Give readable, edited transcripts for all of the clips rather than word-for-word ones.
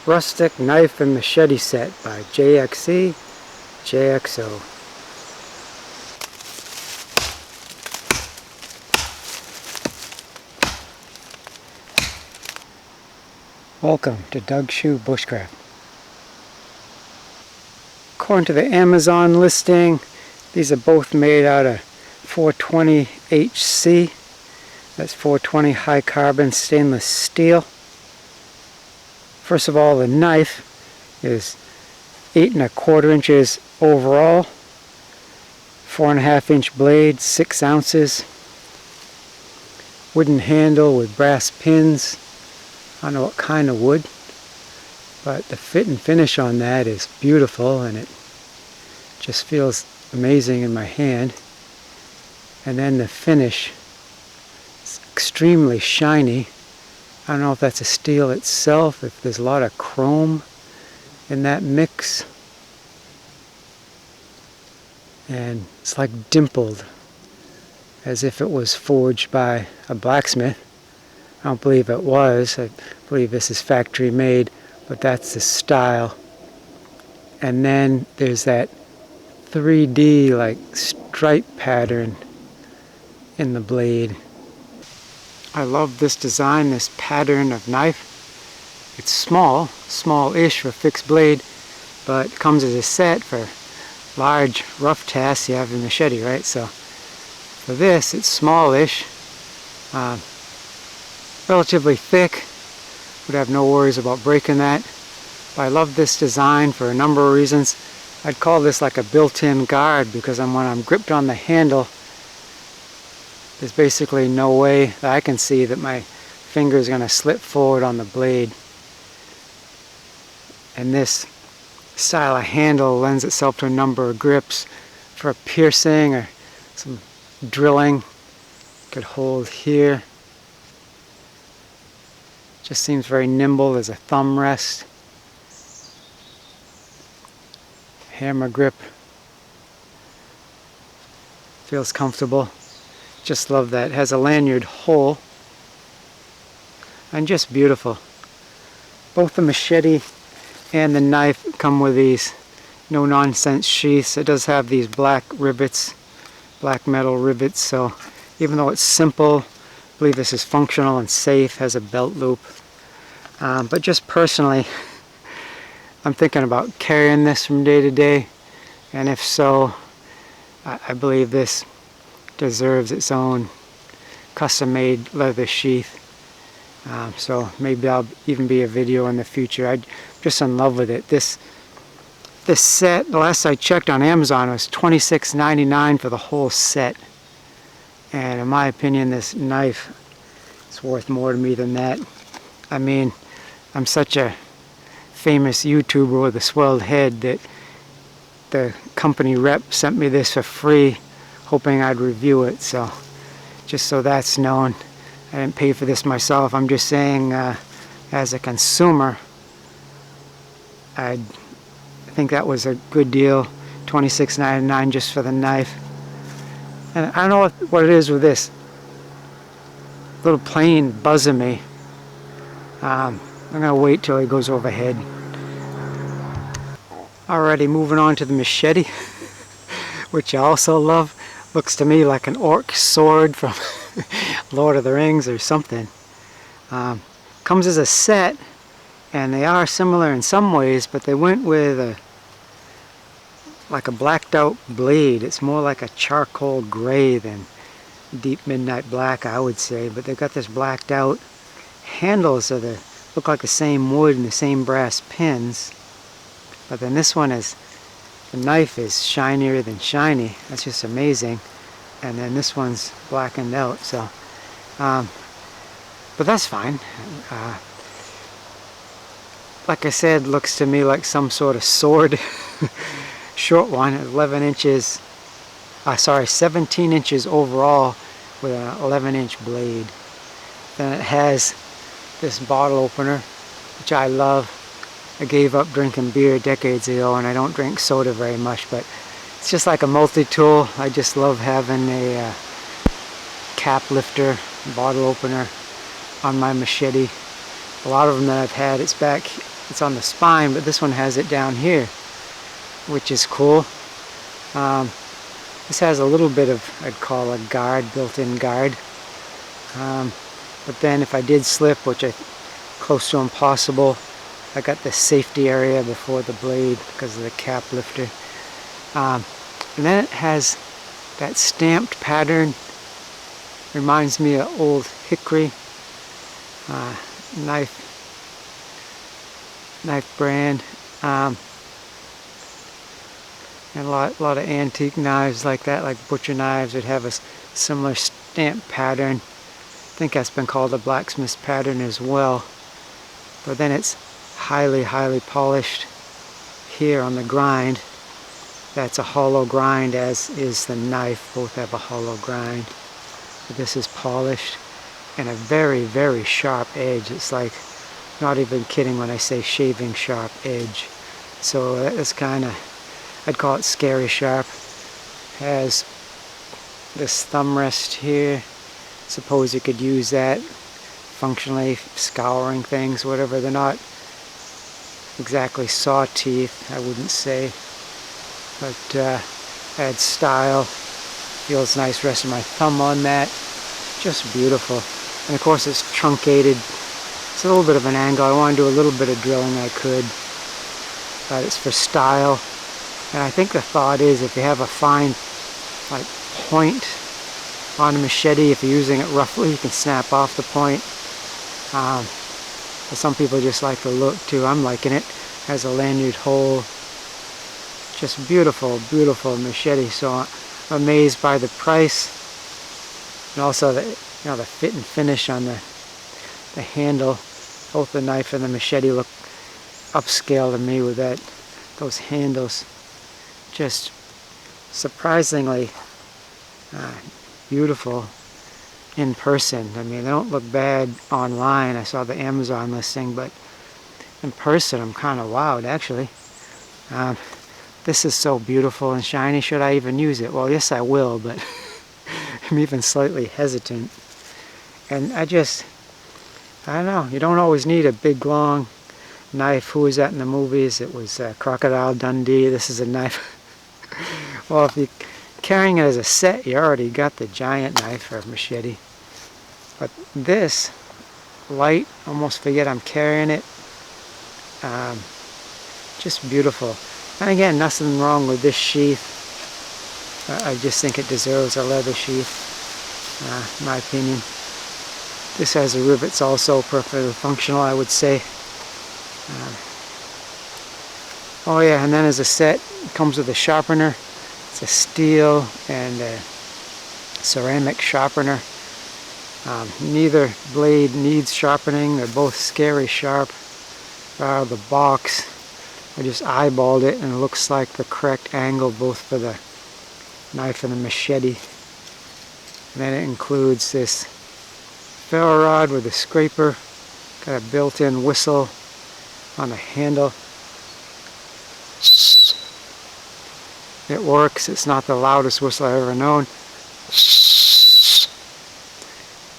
Rustic Knife and Machete Set by JXE JXO. Welcome to Doug Shoe Bushcraft. According to the Amazon listing, these are both made out of 420 HC. That's 420 high carbon stainless steel. First of all, the knife is 8 1/4 inches overall, 4.5 inch blade, 6 ounces, wooden handle with brass pins. I don't know what kind of wood, but the fit and finish on that is beautiful, and it just feels amazing in my hand. And then the finish is extremely shiny. I don't know if that's a steel itself, if there's a lot of chrome in that mix. And it's like dimpled, as if it was forged by a blacksmith. I don't believe it was. I believe this is factory made, but that's the style. And then there's that 3D like stripe pattern in the blade. I love this design, this pattern of knife. It's small-ish for fixed blade, but it comes as a set for large, rough tasks. You have the machete, right? So for this, it's smallish, relatively thick. Would have no worries about breaking that. But I love this design for a number of reasons. I'd call this like a built-in guard, because when I'm gripped on the handle, there's basically no way that I can see that my finger is going to slip forward on the blade. And this style of handle lends itself to a number of grips for piercing or some drilling. Could hold here. Just seems very nimble. There's a thumb rest. Hammer grip. Feels comfortable. Just love that. It has a lanyard hole. And just beautiful. Both the machete and the knife come with these no-nonsense sheaths. It does have these black rivets, black metal rivets, so even though it's simple, I believe this is functional and safe, has a belt loop. But just personally, I'm thinking about carrying this from day to day, and if so, I believe this deserves its own custom-made leather sheath. So maybe I'll even be a video in the future. I'm just in love with it. This set, the last I checked on Amazon, was $26.99 for the whole set. And in my opinion, this knife is worth more to me than that. I mean, I'm such a famous YouTuber with a swelled head that the company rep sent me this for free, hoping I'd review it. So just so that's known, I didn't pay for this myself. I'm just saying, as a consumer, I think that was a good deal. $26.99 just for the knife. And I don't know what it is with this little plane buzzing me. I'm gonna wait till it goes overhead. Alrighty, moving on to the machete, which I also love. Looks to me like an orc sword from Lord of the Rings or something. Comes as a set, and they are similar in some ways, but they went with like a blacked out blade. It's more like a charcoal gray than deep midnight black, I would say, but they've got this blacked out handles of look like the same wood and the same brass pins. But then this one is, the knife is shinier than shiny. That's just amazing. And then this one's blackened out, so but that's fine. Like I said, looks to me like some sort of sword. Short one, 17 inches overall with an 11-inch blade. Then it has this bottle opener, which I love. I gave up drinking beer decades ago, and I don't drink soda very much, but it's just like a multi-tool. I just love having a cap lifter, bottle opener on my machete. A lot of them that I've had, it's back it's on the spine, but this one has it down here, which is cool. This has a little bit of, I'd call a guard, built-in guard. But then if I did slip, which I close to impossible, I got the safety area before the blade because of the cap lifter. And then it has that stamped pattern. Reminds me of old hickory knife brand. And a lot of antique knives like that, like butcher knives, would have a similar stamp pattern. I think that's been called a blacksmith's pattern as well. But then it's highly polished here on the grind. That's a hollow grind, as is the knife. Both have a hollow grind. But this is polished and a very sharp edge. It's like, not even kidding when I say shaving sharp edge. So that's kind of, I'd call it scary sharp. Has this thumb rest here. Suppose you could use that functionally, scouring things, whatever. They're not exactly saw teeth, I wouldn't say, but adds style. Feels nice resting my thumb on that. Just beautiful. And of course it's truncated. It's a little bit of an angle. I want to do a little bit of drilling, I could, but it's for style. And I think the thought is, if you have a fine like point on a machete, if you're using it roughly, you can snap off the point. But some people just like the look too. I'm liking it. Has a lanyard hole. Just beautiful machete. So I'm amazed by the price, and also the the fit and finish on the handle. Both the knife and the machete look upscale to me with those handles. Just surprisingly beautiful in person. I mean, they don't look bad online. I saw the Amazon listing, but in person I'm kind of wowed actually. This is so beautiful and shiny. Should I even use it? Well, yes I will, but I'm even slightly hesitant. And I don't know, you don't always need a big long knife. Who was that in the movies? It was Crocodile Dundee. This is a knife. Well, if you're carrying it as a set, you already got the giant knife or machete. But this, light, almost forget I'm carrying it. Just beautiful. And again, nothing wrong with this sheath. I just think it deserves a leather sheath, in my opinion. This has the rivets also, perfectly functional, I would say. Oh yeah, and then as a set, it comes with a sharpener. It's a steel and a ceramic sharpener. Neither blade needs sharpening. They're both scary sharp. Out of the box, I just eyeballed it and it looks like the correct angle both for the knife and the machete. And then it includes this ferro rod with a scraper. Got a built-in whistle on the handle. It works. It's not the loudest whistle I've ever known. It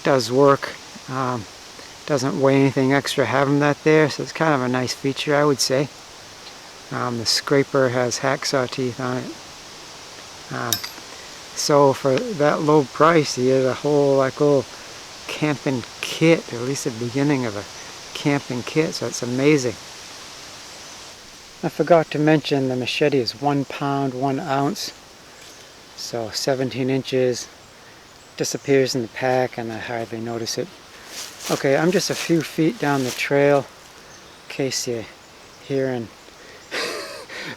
does work. Doesn't weigh anything extra having that there, so it's kind of a nice feature, I would say. The scraper has hacksaw teeth on it. So for that low price, you get a whole like little camping kit, or at least the beginning of a camping kit, so it's amazing. I forgot to mention the machete is 1 pound, 1 ounce, so 17 inches. Disappears in the pack and I hardly notice it. Okay, I'm just a few feet down the trail, in case you're hearing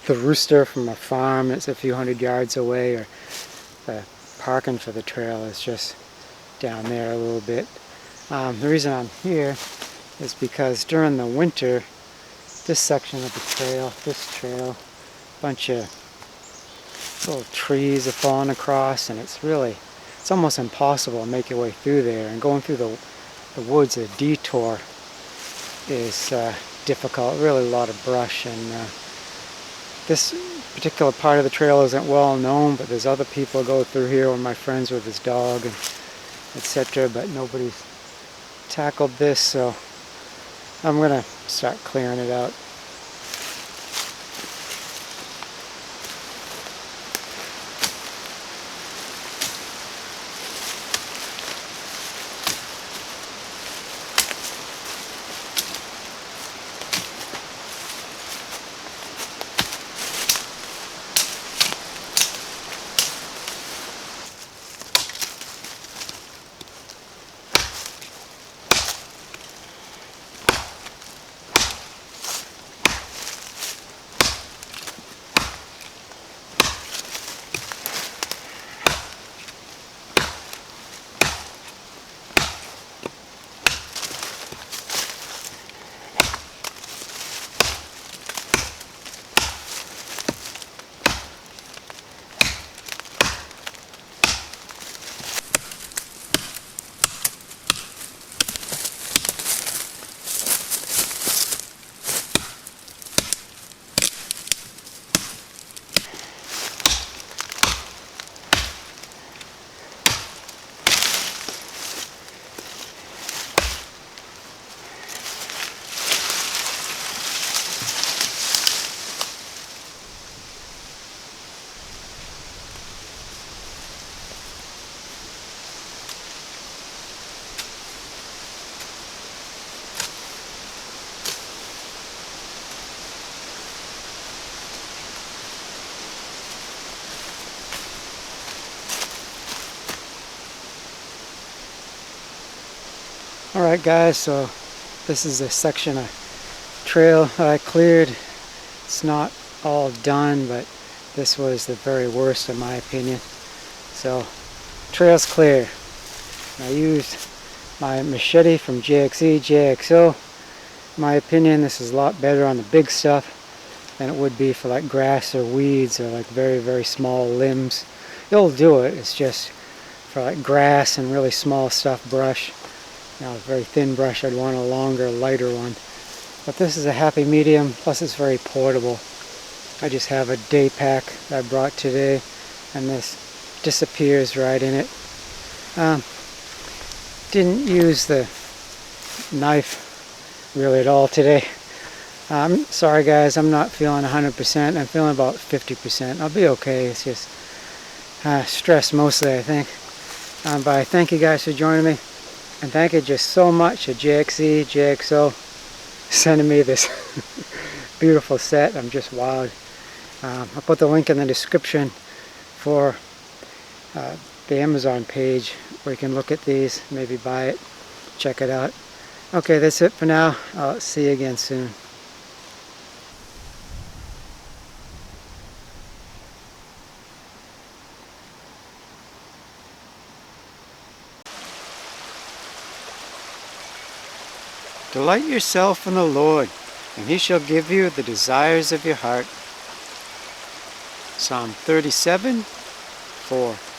the rooster from a farm. It's a few hundred yards away, or the parking for the trail is just down there a little bit. The reason I'm here is because during the winter, this section of the trail, this trail, a bunch of little trees have fallen across, and it's almost impossible to make your way through there. And going through the woods, a detour is difficult. Really a lot of brush, and this particular part of the trail isn't well known, but there's other people go through here. One of my friends with his dog, and etc. But nobody's tackled this, so I'm going to start clearing it out. Alright guys, so this is a section of trail that I cleared. It's not all done, but this was the very worst in my opinion. So, trail's clear. I used my machete from JXE JXO. In my opinion, this is a lot better on the big stuff than it would be for like grass or weeds or like very, very small limbs. It'll do it, it's just for like grass and really small stuff, brush. Now, a very thin brush, I'd want a longer, lighter one. But this is a happy medium, plus it's very portable. I just have a day pack that I brought today, and this disappears right in it. Didn't use the knife really at all today. I'm sorry guys, I'm not feeling 100%. I'm feeling about 50%. I'll be okay. It's just stress mostly, I think. But I thank you guys for joining me. And thank you just so much to JXE JXO sending me this beautiful set. I'm just wowed. I'll put the link in the description for the Amazon page where you can look at these, maybe buy it, check it out. Okay, that's it for now. I'll see you again soon. Delight yourself in the Lord, and He shall give you the desires of your heart. Psalm 37:4.